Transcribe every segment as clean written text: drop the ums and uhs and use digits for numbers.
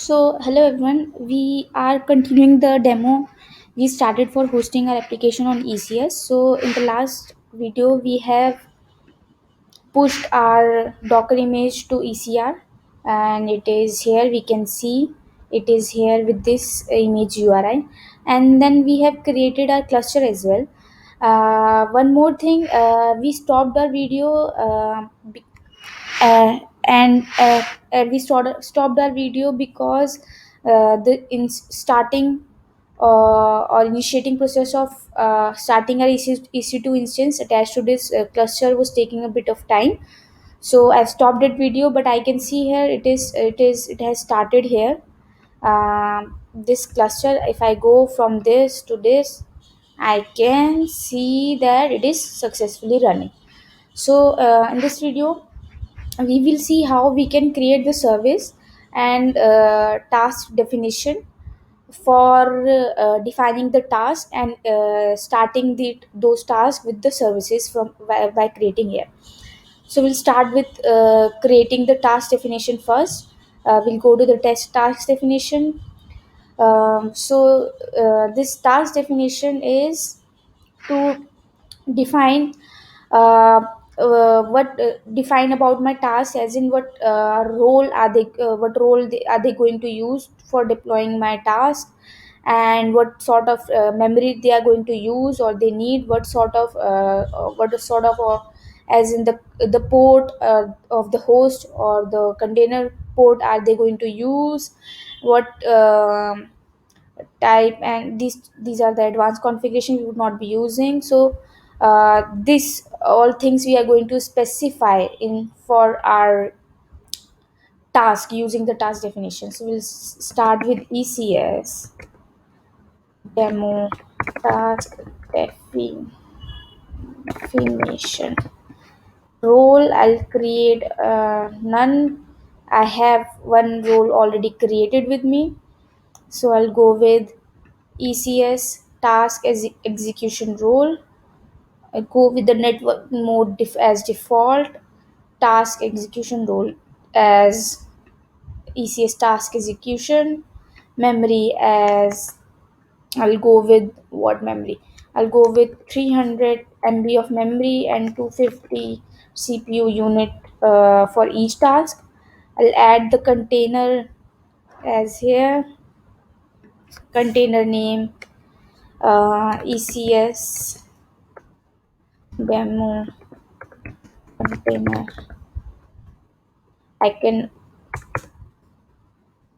Hello everyone. We are continuing the demo we started for hosting our application on ECS. In the last video, we have pushed our Docker image to ECR, and it is here. We can see it is here with this image URI, and then we have created our cluster as well. One more thing, we stopped our video and we stopped our video because the in starting or initiating process of starting our EC2 instance attached to this cluster was taking a bit of time. So I've stopped that video, but I can see here it has started here. This cluster, if I go from this to this, I can see that it is successfully running. In this video, we will see how we can create the service and task definition for defining the task and starting those tasks with the services by creating here. So we'll start with creating the task definition first. We'll go to the test task definition. This task definition is to define what define about my task, as in what role are they going to use for deploying my task, and what sort of memory they are going to use or they need, what sort of as in the port of the host or the container port are they going to use, what type, and these are the advanced configuration we would not be using. This all things we are going to specify in for our task using the task definition. So we'll start with ECS demo task definition. Role, I'll create none. I have one role already created with me, so I'll go with ECS task as execution role. I go with the network mode as default, task execution role as ECS task execution, memory as I'll go with what memory? I'll go with 300 MB of memory and 250 CPU unit for each task. I'll add the container as here, container name ECS demo container. I can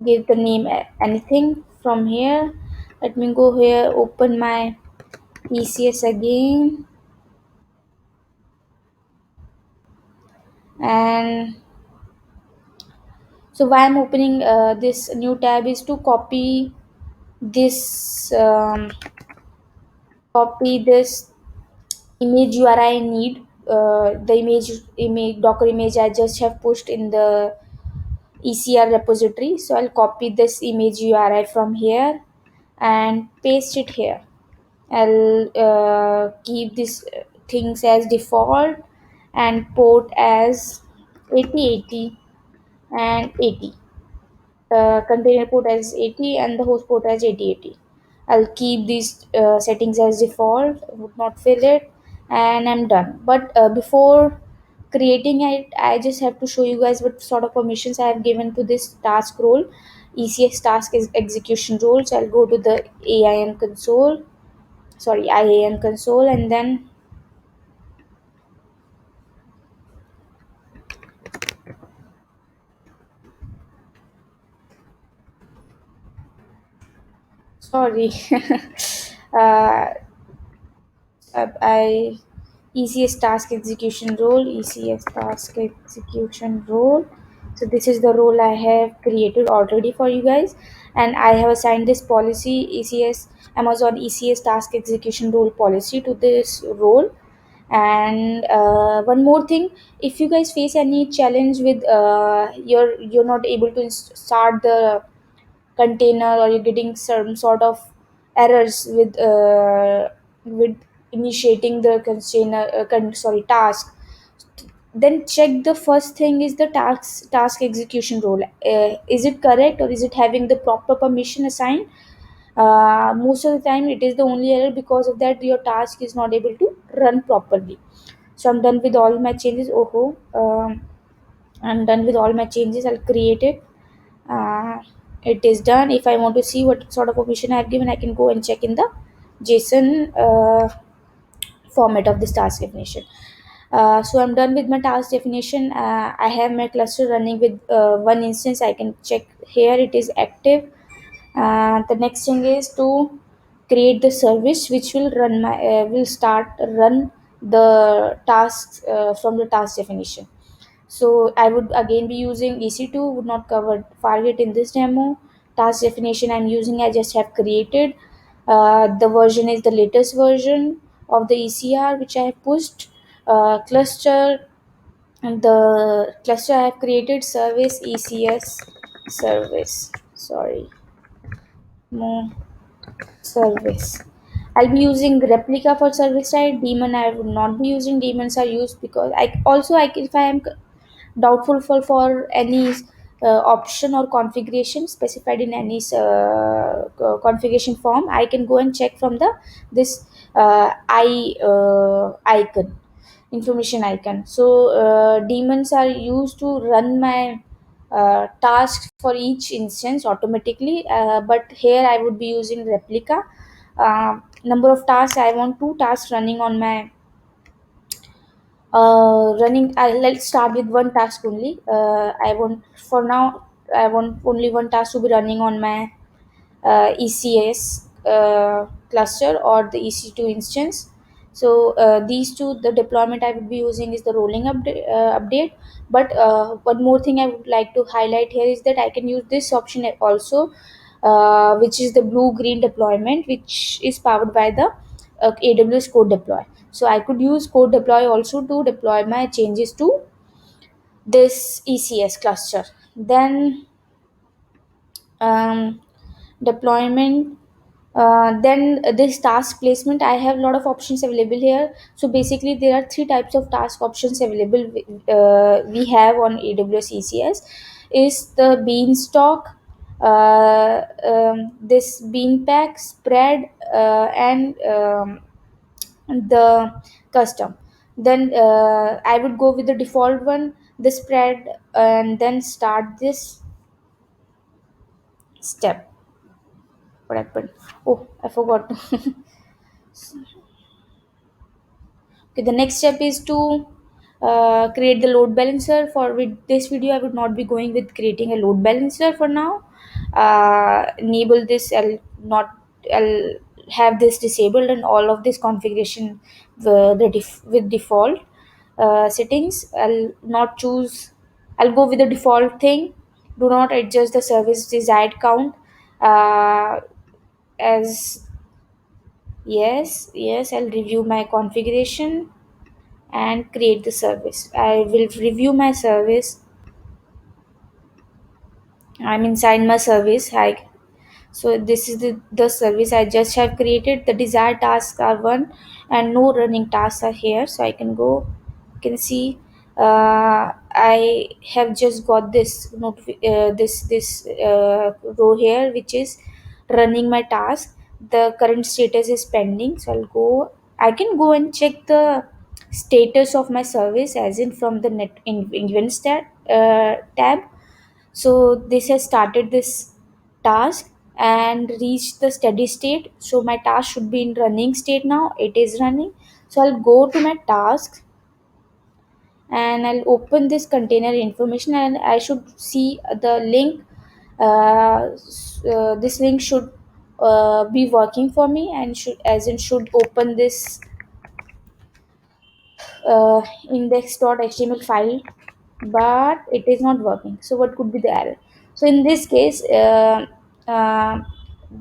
give the name anything from here. Let me go here, open my ECS again, and so why I'm opening this new tab is to this um, copy this image URI I need. The image Docker image I just have pushed in the ECR repository. So I'll copy this image URI from here and paste it here. I'll keep these things as default and port as 8080 and 80. Container port as 80 and the host port as 8080. I'll keep these settings as default, would not fill it, and I'm done. But before creating it, I just have to show you guys what sort of permissions I have given to this task role. ECS task is execution role. So I'll go to the IAM console, and then sorry, uh, I ECS task execution role, ECS task execution role. So this is the role I have created already for you guys, and I have assigned this policy ECS Amazon ECS task execution role policy to this role. And one more thing, if you guys face any challenge with you're not able to start the container, or you're getting some sort of errors with initiating the container task, then check the first thing is the task execution role. Is it correct, or is it having the proper permission assigned? Most of the time it is the only error, because of that your task is not able to run properly. So I'm done with all my changes. I'm done with all my changes. I'll create it. uh, it is done. If I want to see what sort of permission I have given, I can go and check in the JSON format of this task definition. So I'm done with my task definition. I have my cluster running with one instance. I can check here it is active. The next thing is to create the service which will run the tasks from the task definition. So I would again be using EC2, would not cover Fargate in this demo. Task definition I'm using, I just have created. The version is the latest version of the ECR which I have pushed. Cluster, and the cluster I have created service ECS service. Sorry, no service. I'll be using replica for service side. Daemon I would not be using. Daemons are used because if I am doubtful for any option or configuration specified in any configuration form, I can go and check from the this icon, information icon. So daemons are used to run my tasks for each instance automatically, but here I would be using replica. Number of tasks, I want two tasks running on my running. Let's start with one task only. I want for now, I want only one task to be running on my ECS cluster or the EC2 instance. So these two, the deployment I would be using is the rolling update. But one more thing I would like to highlight here is that I can use this option also, which is the blue green deployment, which is powered by the AWS Code Deploy. So I could use Code Deploy also to deploy my changes to this ECS cluster. Then um, deployment, then this task placement, I have a lot of options available here. So basically there are three types of task options available. We have on AWS ECS is the beanstalk, this bean pack spread, and the custom. Then I would go with the default one, the spread, and then start this step. What happened? Oh, I forgot. Okay, the next step is to create the load balancer. For with this video, I would not be going with creating a load balancer for now. Enable this. I'll have this disabled, and all of this configuration with default settings. I'll not choose. I'll go with the default thing. Do not adjust the service desired count. Uh, as yes, I'll review my configuration and create the service. I will review my service. I'm inside my service. So this is the service I just have created. The desired tasks are one, and no running tasks are here. So I can go, you can see, I have just got this row here, which is running my task. The current status is pending. So I'll go. I can go and check the status of my service, as in from the net in events tab. So this has started this task and reached the steady state. So my task should be in running state now. It is running. So I'll go to my task and I'll open this container information, and I should see the link. This link should be working for me, and should open this index.html file, but it is not working. So what could be the error? So in this case, uh,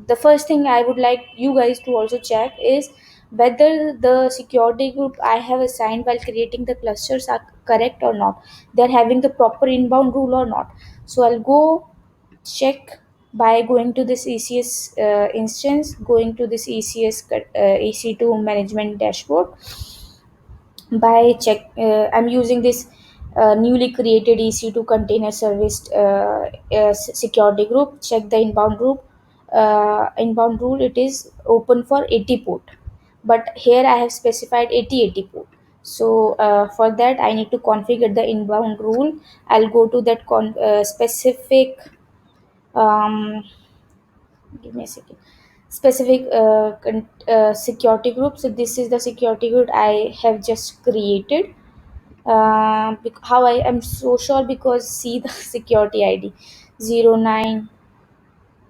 the first thing I would like you guys to also check is whether the security group I have assigned while creating the clusters are correct or not. They're having the proper inbound rule or not. So I'll go check by going to this ECS instance, going to this ECS EC2 management dashboard. By check I'm using this newly created EC2 container service security group. Check the inbound group. Inbound rule, it is open for 80 port, but here I have specified 8080 port. So for that I need to configure the inbound rule. I'll go to that specific, um, give me a second, specific security group. So this is the security group I have just created. How I am so sure, because see the security ID 09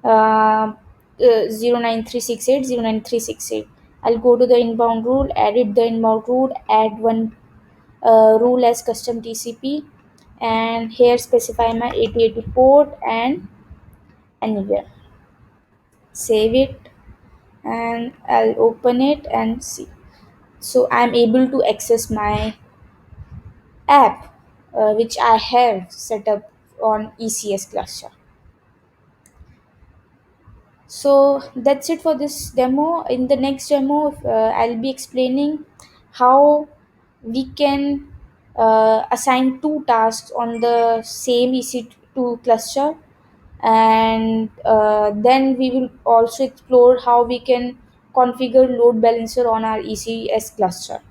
uh, 09368 09368. I'll go to the inbound rule, edit the inbound rule, add one rule as custom TCP, and here specify my 8080 port and anywhere. Save it, and I'll open it and see. So I'm able to access my app, which I have set up on ECS cluster. So that's it for this demo. In the next demo, I'll be explaining how we can assign two tasks on the same EC2 cluster, and then we will also explore how we can configure load balancer on our ECS cluster.